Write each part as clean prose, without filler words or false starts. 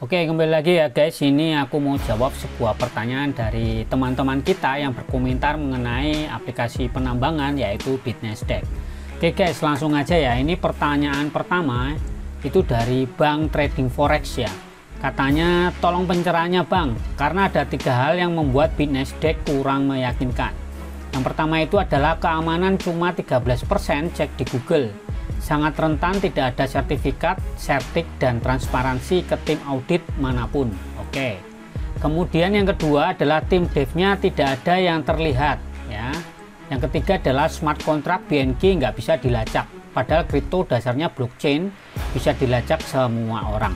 Oke, kembali lagi ya guys. Ini aku mau jawab sebuah pertanyaan dari teman-teman kita yang berkomentar mengenai aplikasi penambangan yaitu BitNasdaq. Oke guys, langsung aja ya. Ini pertanyaan pertama itu dari Bank Trading Forex ya. Katanya tolong pencerahannya Bang, karena ada 3 hal yang membuat BitNasdaq kurang meyakinkan. Yang pertama itu adalah keamanan cuma 13%, cek di Google. Sangat rentan, tidak ada sertifikat, sertik, dan transparansi ke tim audit manapun. Oke. Kemudian yang kedua adalah tim devnya tidak ada yang terlihat ya. Yang ketiga adalah smart contract BNK nggak bisa dilacak, padahal kripto dasarnya blockchain, bisa dilacak semua orang.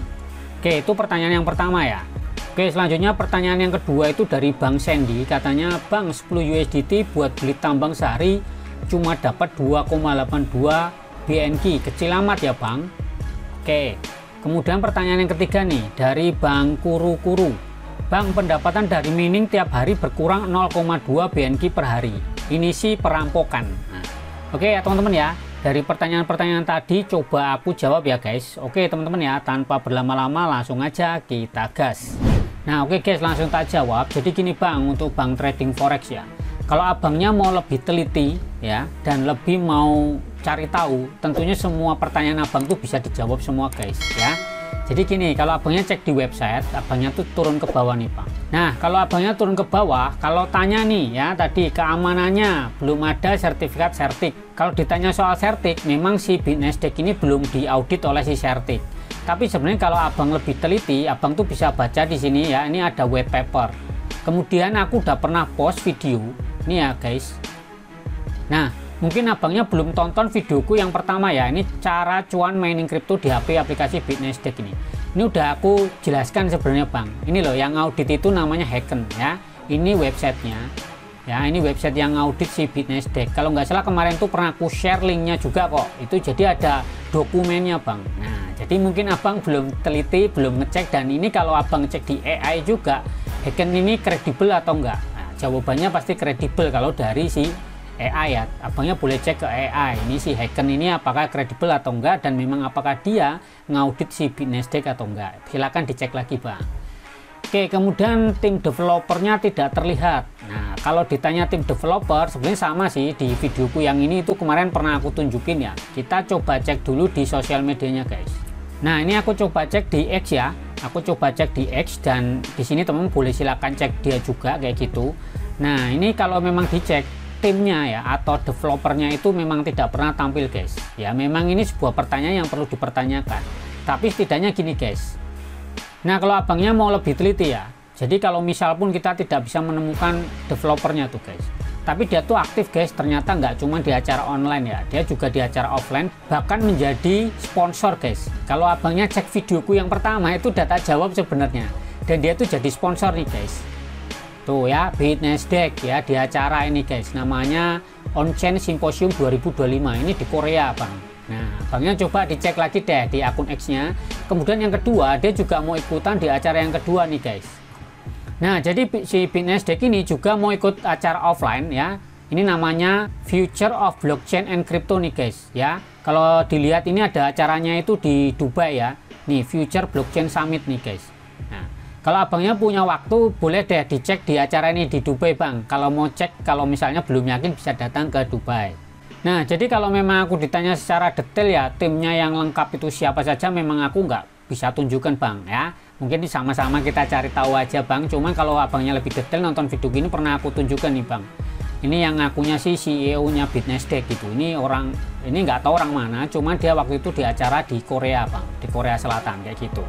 Oke, itu pertanyaan yang pertama ya. Oke, selanjutnya pertanyaan yang kedua itu dari Bang Sandy. Katanya Bang, 10 USDT buat beli tambang sehari cuma dapat 2,82 BNK, kecil amat ya Bang. Oke, kemudian pertanyaan yang ketiga nih dari Bang Kuru-Kuru. Bang, pendapatan dari mining tiap hari berkurang 0,2 BNK per hari, ini sih perampokan. Nah, oke ya teman-teman ya, dari pertanyaan-pertanyaan tadi coba aku jawab ya guys. Oke teman-teman ya, tanpa berlama-lama langsung aja kita gas. Nah oke guys, langsung tak jawab. Jadi gini Bang, untuk Bank Trading Forex ya, kalau abangnya mau lebih teliti ya dan lebih mau cari tahu, tentunya semua pertanyaan abang tuh bisa dijawab semua guys ya. Jadi gini, kalau abangnya cek di website, abangnya tuh turun ke bawah nih Bang. Nah kalau abangnya turun ke bawah, kalau tanya nih ya tadi keamanannya belum ada sertifikat sertik. Kalau ditanya soal sertik, memang si BitNasdaq ini belum diaudit oleh si sertik. Tapi sebenarnya kalau abang lebih teliti, abang tuh bisa baca di sini ya. Ini ada white paper. Kemudian aku udah pernah post video nih ya guys. Nah mungkin abangnya belum tonton videoku yang pertama ya, ini cara cuan mining crypto di HP aplikasi BitNasdaq ini. Ini udah aku jelaskan sebenarnya Bang. Ini loh yang audit itu namanya Hacken ya. Ini websitenya ya, ini website yang audit si BitNasdaq. Kalau nggak salah kemarin tuh pernah aku share linknya juga kok. Itu jadi ada dokumennya Bang. Nah jadi mungkin abang belum teliti, belum ngecek. Dan ini kalau abang cek di AI juga, Hacken ini kredibel atau enggak? Nah, jawabannya pasti kredibel kalau dari si AI ya. Abangnya boleh cek ke AI ini si Hacken ini apakah kredibel atau enggak, dan memang apakah dia ngaudit si BitNasdaq atau enggak. Silakan dicek lagi Bang. Oke, kemudian tim developernya tidak terlihat. Nah kalau ditanya tim developer, sebenarnya sama sih di videoku yang ini, itu kemarin pernah aku tunjukin ya. Kita coba cek dulu di sosial medianya guys. Nah ini aku coba cek di X ya. Aku coba cek di X, dan di sini teman boleh silakan cek dia juga kayak gitu. Nah ini kalau memang dicek timnya ya atau developernya itu memang tidak pernah tampil guys ya. Memang ini sebuah pertanyaan yang perlu dipertanyakan, tapi setidaknya gini guys. Nah kalau abangnya mau lebih teliti ya, jadi kalau misal pun kita tidak bisa menemukan developernya tuh guys, tapi dia tuh aktif guys, ternyata nggak cuma di acara online ya, dia juga di acara offline, bahkan menjadi sponsor guys. Kalau abangnya cek videoku yang pertama itu data jawab sebenarnya, dan dia tuh jadi sponsor nih guys. Tuh ya, BitNasdaq ya di acara ini guys, namanya On-Chain Symposium 2025, ini di Korea Bang. Nah abangnya coba dicek lagi deh di akun X nya. Kemudian yang kedua, dia juga mau ikutan di acara yang kedua nih guys. Nah jadi si BitNasdaq ini juga mau ikut acara offline ya, ini namanya Future of Blockchain and Crypto nih guys ya. Kalau dilihat ini ada acaranya itu di Dubai ya, nih Future Blockchain Summit nih guys. Nah kalau abangnya punya waktu, boleh deh dicek di acara ini di Dubai Bang. Kalau mau cek, kalau misalnya belum yakin bisa datang ke Dubai. Nah jadi kalau memang aku ditanya secara detail ya, timnya yang lengkap itu siapa saja, memang aku nggak bisa tunjukkan Bang ya. Mungkin sama-sama kita cari tahu aja Bang. Cuman kalau abangnya lebih detail nonton video ini pernah aku tunjukkan nih Bang. Ini yang ngakunya sih CEO nya BitNasdaq gitu. Ini orang, ini nggak tahu orang mana, cuman dia waktu itu di acara di Korea Bang, di Korea Selatan kayak gitu.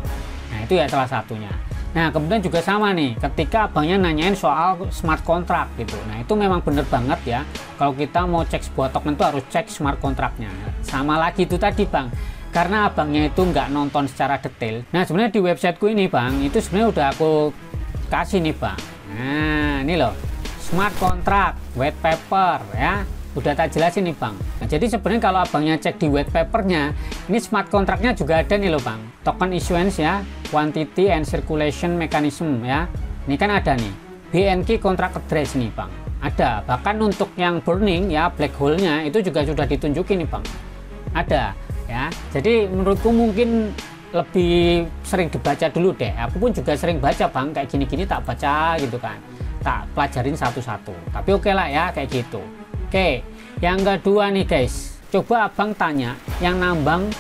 Nah itu ya salah satunya. Nah kemudian juga sama nih, ketika abangnya nanyain soal smart contract gitu. Nah itu memang bener banget ya, kalau kita mau cek sebuah token itu harus cek smart contractnya. Sama lagi itu tadi Bang, karena abangnya itu nggak nonton secara detail. Nah sebenarnya di websiteku ini Bang, itu sebenarnya udah aku kasih nih Bang. Nah ini loh, smart contract, white paper ya, udah tak jelasin nih Bang. Nah, jadi sebenarnya kalau abangnya cek di white papernya, ini smart contractnya juga ada nih loh Bang. Token issuance ya, quantity and circulation mechanism ya. Ini kan ada nih, BNK contract address nih Bang. Ada, bahkan untuk yang burning ya, black hole-nya itu juga sudah ditunjukin nih Bang. Ada ya. Jadi menurutku mungkin lebih sering dibaca dulu deh. Aku pun juga sering baca bang, kayak gini-gini tak baca gitu kan, tak pelajarin satu-satu. Tapi oke lah ya kayak gitu. Oke, yang kedua nih guys, coba abang tanya yang nambang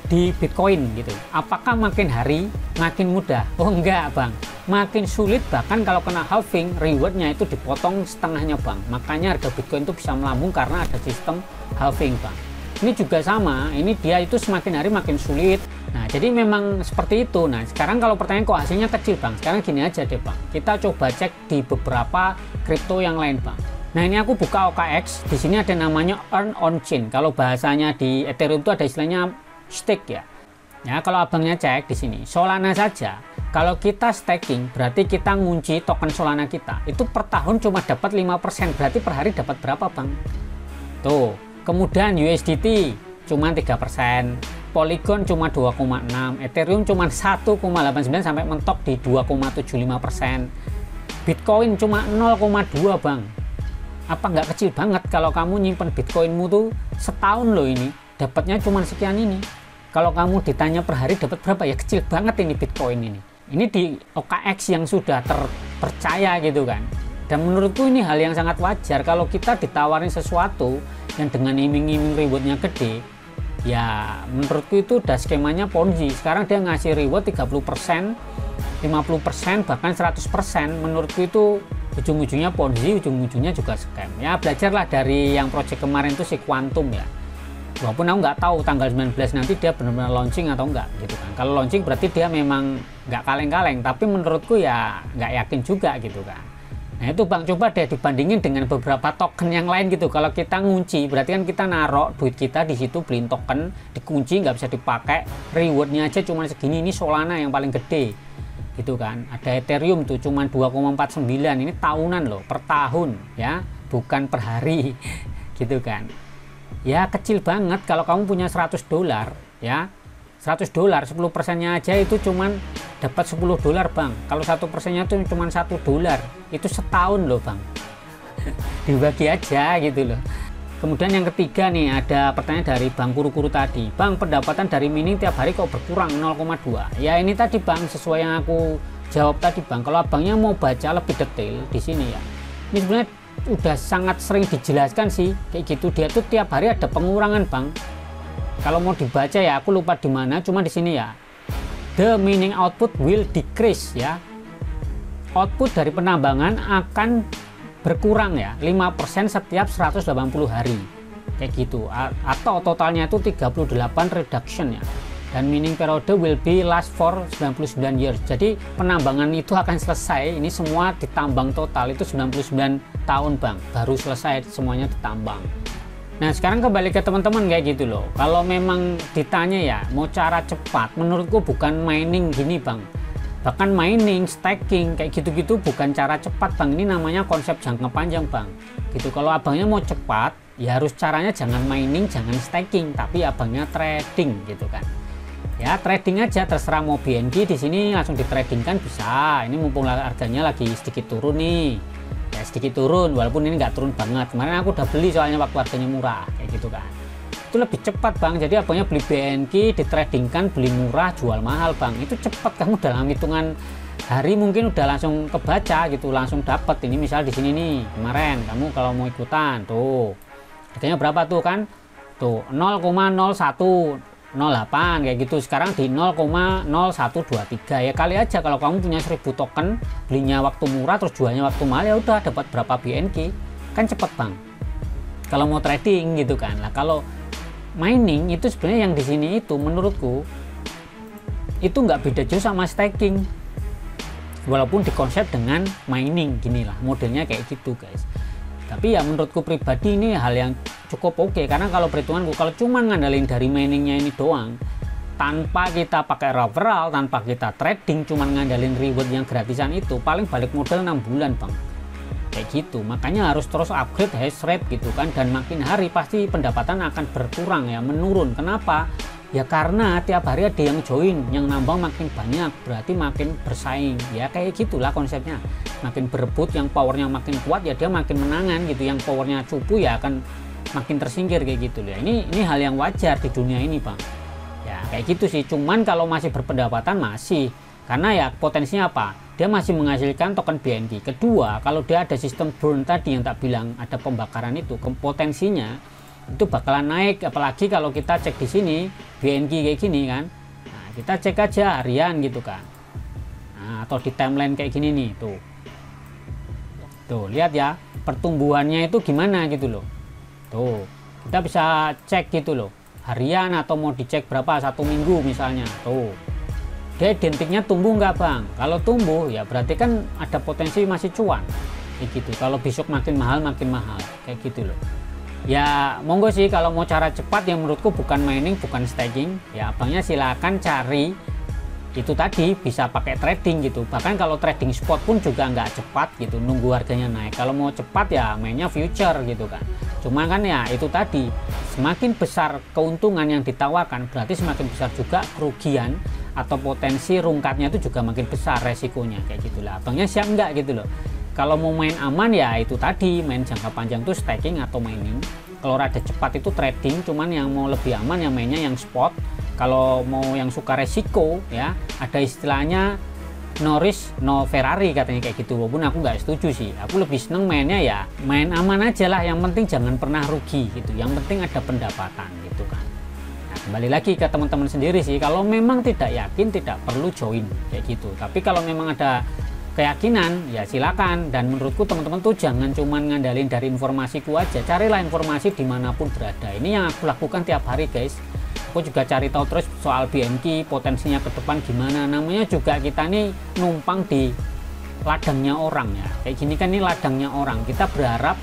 di Bitcoin gitu, apakah makin hari makin mudah? Oh enggak bang, makin sulit, bahkan kalau kena halving rewardnya itu dipotong setengahnya bang. Makanya harga Bitcoin itu bisa melambung karena ada sistem halving bang. Ini juga sama, ini dia itu semakin hari makin sulit. Nah jadi memang seperti itu. Nah sekarang kalau pertanyaan kok hasilnya kecil bang, sekarang gini aja deh bang, kita coba cek di beberapa kripto yang lain bang. Nah ini aku buka OKX, di sini ada namanya earn on chain. Kalau bahasanya di Ethereum itu ada istilahnya stake ya. Ya kalau abangnya cek di sini Solana saja, kalau kita staking berarti kita ngunci token Solana kita itu per tahun cuma dapat 5%, berarti per hari dapat berapa bang? Tuh. Kemudian USDT cuma 3%, Polygon cuma 2,6%, Ethereum cuma 1,89 sampai mentok di 2,75%, Bitcoin cuma 0,2 bang. Apa nggak kecil banget kalau kamu nyimpen Bitcoinmu tuh setahun loh, ini dapatnya cuma sekian ini. Kalau kamu ditanya per hari dapat berapa, ya kecil banget ini Bitcoin ini. Ini di OKX yang sudah terpercaya gitu kan. Dan menurutku ini hal yang sangat wajar kalau kita ditawarin sesuatu yang dengan iming-iming rewardnya gede. Ya menurutku itu udah skemanya Ponzi. Sekarang dia ngasih reward 30%, 50%, bahkan 100%. Menurutku itu ujung-ujungnya Ponzi, ujung-ujungnya juga scam. Ya belajarlah dari yang project kemarin itu si Quantum ya. Walaupun aku nggak tahu tanggal 19 nanti dia benar-benar launching atau enggak gitu kan. Kalau launching berarti dia memang nggak kaleng-kaleng, tapi menurutku ya nggak yakin juga gitu kan. Nah itu bang, coba deh dibandingin dengan beberapa token yang lain gitu. Kalau kita ngunci berarti kan kita narok duit kita di situ, beliin token, dikunci nggak bisa dipakai, rewardnya aja cuma segini. Ini Solana yang paling gede gitu kan. Ada Ethereum tuh cuma 2,49, ini tahunan loh, per tahun ya, bukan per hari gitu kan. Ya kecil banget. Kalau kamu punya $100 ya, $100 10%-nya aja itu cuman dapat $10 bang. Kalau 1%-nya itu cuman $1, itu setahun loh bang. Dibagi aja gitu loh. Kemudian yang ketiga nih, ada pertanyaan dari Bang Kuru-Kuru tadi, bang pendapatan dari mining tiap hari kok berkurang 0,2. Ya ini tadi bang, sesuai yang aku jawab tadi bang. Kalau abangnya mau baca lebih detail di sini ya, ini sebenarnya udah sangat sering dijelaskan sih kayak gitu. Dia tuh tiap hari ada pengurangan bang. Kalau mau dibaca ya aku lupa di mana, cuma di sini ya, the mining output will decrease ya, output dari penambangan akan berkurang ya 5% setiap 180 hari kayak gitu, atau totalnya itu 38 reduction ya. Dan mining period will be last for 99 years. Jadi penambangan itu akan selesai, ini semua ditambang total itu 99 tahun bang, baru selesai semuanya ditambang. Nah sekarang kembali ke teman-teman kayak gitu loh. Kalau memang ditanya ya mau cara cepat, menurutku bukan mining gini bang, bahkan mining, staking kayak gitu-gitu bukan cara cepat bang. Ini namanya konsep jangka panjang bang gitu. Kalau abangnya mau cepat ya harus caranya jangan mining, jangan staking, tapi abangnya trading gitu kan. Ya trading aja, terserah mau BNB di sini langsung ditradingkan bisa. Ini mumpung harganya lagi sedikit turun nih ya, sedikit turun, walaupun ini nggak turun banget. Kemarin aku udah beli soalnya waktu harganya murah kayak gitu kan, itu lebih cepat bang. Jadi abangnya beli BNK, ditradingkan, beli murah, jual mahal bang. Itu cepat, kamu dalam hitungan hari mungkin udah langsung kebaca gitu, langsung dapat. Ini misal di sini nih kemarin kamu kalau mau ikutan tuh harganya berapa tuh kan, tuh 0,0108 kayak gitu, sekarang di 0,0123 ya. Kali aja kalau kamu punya 1000 token, belinya waktu murah terus jualnya waktu mahal, ya udah dapat berapa BNK, kan cepet bang kalau mau trading gitu kan. Nah kalau mining itu sebenarnya yang di sini itu menurutku itu nggak beda jauh sama staking, walaupun dikonsep dengan mining gini lah modelnya kayak gitu guys. Tapi ya menurutku pribadi ini hal yang cukup oke, karena kalau perhitunganku kalau cuma ngandalin dari miningnya ini doang, tanpa kita pakai referral, tanpa kita trading, cuma ngandalin reward yang gratisan itu, paling balik modal 6 bulan bang kayak gitu. Makanya harus terus upgrade hash rate gitu kan, dan makin hari pasti pendapatan akan berkurang ya, menurun. Kenapa? Ya karena tiap hari ada yang join, yang nambah makin banyak, berarti makin bersaing ya, kayak gitulah konsepnya. Makin berebut, yang powernya makin kuat ya dia makin menangan gitu, yang powernya cupu ya akan makin tersingkir kayak gitu ya. Ini hal yang wajar di dunia ini bang ya. kayak gitu sih. Cuman kalau masih berpendapatan masih, karena ya potensinya apa, dia masih menghasilkan token BNB. Kedua, kalau dia ada sistem burn tadi yang tak bilang ada pembakaran itu, potensinya itu bakalan naik. Apalagi kalau kita cek di sini BNB kayak gini kan, nah, kita cek aja harian gitu kan, nah, atau di timeline kayak gini nih, tuh lihat ya pertumbuhannya itu gimana gitu loh. Tuh kita bisa cek gitu loh harian, atau mau dicek berapa, 1 minggu misalnya. Tuh dia identiknya tumbuh nggak bang? Kalau tumbuh ya berarti kan ada potensi masih cuan kayak gitu. Kalau besok makin mahal kayak gitu loh. Ya monggo sih, kalau mau cara cepat yang menurutku bukan mining, bukan staking, ya abangnya silakan cari itu tadi, bisa pakai trading gitu. Bahkan kalau trading spot pun juga nggak cepat gitu, nunggu harganya naik. Kalau mau cepat ya mainnya future gitu kan. Cuma kan ya itu tadi, semakin besar keuntungan yang ditawarkan berarti semakin besar juga kerugian atau potensi rungkatnya itu juga makin besar resikonya kayak gitulah. Abangnya siap nggak gitu loh. Kalau mau main aman ya itu tadi, main jangka panjang tuh staking atau mining. Kalau rada cepat itu trading, cuman yang mau lebih aman yang mainnya yang spot. Kalau mau yang suka resiko ya, ada istilahnya no risk no Ferrari katanya kayak gitu. Walaupun aku nggak setuju sih, aku lebih seneng mainnya ya main aman aja lah, yang penting jangan pernah rugi gitu, yang penting ada pendapatan gitu kan. Nah, kembali lagi ke teman-teman sendiri sih, kalau memang tidak yakin tidak perlu join kayak gitu. Tapi kalau memang ada keyakinan ya silakan. Dan menurutku teman-teman tuh jangan cuman ngandalin dari informasiku aja, carilah informasi dimanapun berada. Ini yang aku lakukan tiap hari guys. Aku juga cari tahu terus soal BNK, potensinya ke depan gimana. Namanya juga kita nih numpang di ladangnya orang ya, kayak gini kan ini ladangnya orang, kita berharap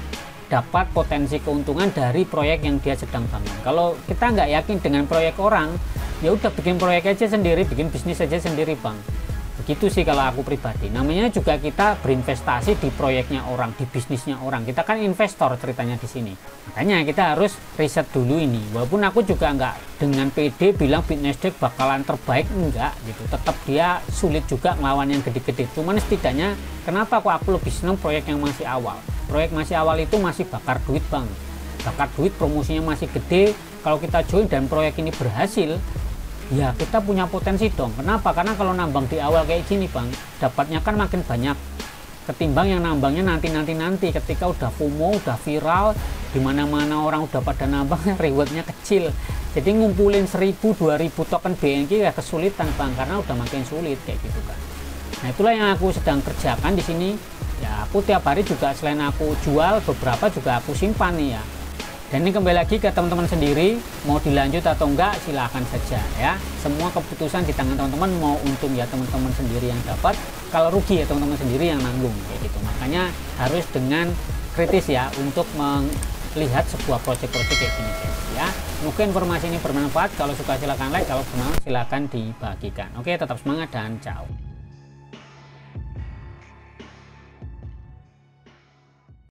dapat potensi keuntungan dari proyek yang dia sedang bangun. Kalau kita nggak yakin dengan proyek orang, ya udah bikin proyek aja sendiri, bikin bisnis aja sendiri bang. Begitu sih kalau aku pribadi. Namanya juga kita berinvestasi di proyeknya orang, di bisnisnya orang. Kita kan investor ceritanya di sini. Makanya kita harus riset dulu ini. Walaupun aku juga nggak dengan PD bilang BitNasdaq bakalan terbaik, enggak gitu. Tetap dia sulit juga ngelawan yang gede-gede. Cuman setidaknya kenapa aku lebih senang proyek yang masih awal. Proyek masih awal itu masih bakar duit bang. Bakar duit, promosinya masih gede. Kalau kita join dan proyek ini berhasil, ya kita punya potensi dong. Kenapa? Karena kalau nambang di awal kayak gini bang, dapatnya kan makin banyak ketimbang yang nambangnya nanti ketika udah FOMO, udah viral, dimana-mana orang udah pada nambang, rewardnya kecil. Jadi ngumpulin 1000-2000 token BNK ya kesulitan bang, karena udah makin sulit kayak gitu kan. Nah itulah yang aku sedang kerjakan di sini. Ya aku tiap hari juga selain aku jual, beberapa juga aku simpan nih ya. Dan ini kembali lagi ke teman-teman sendiri, mau dilanjut atau enggak silahkan saja ya. Semua keputusan di tangan teman-teman, mau untung ya teman-teman sendiri yang dapat, kalau rugi ya teman-teman sendiri yang nanggung kayak gitu. Makanya harus dengan kritis ya untuk melihat sebuah proyek-proyek kayak gini guys ya. Mungkin informasi ini bermanfaat, kalau suka silahkan like, kalau bermanfaat silahkan dibagikan. Oke, tetap semangat dan ciao.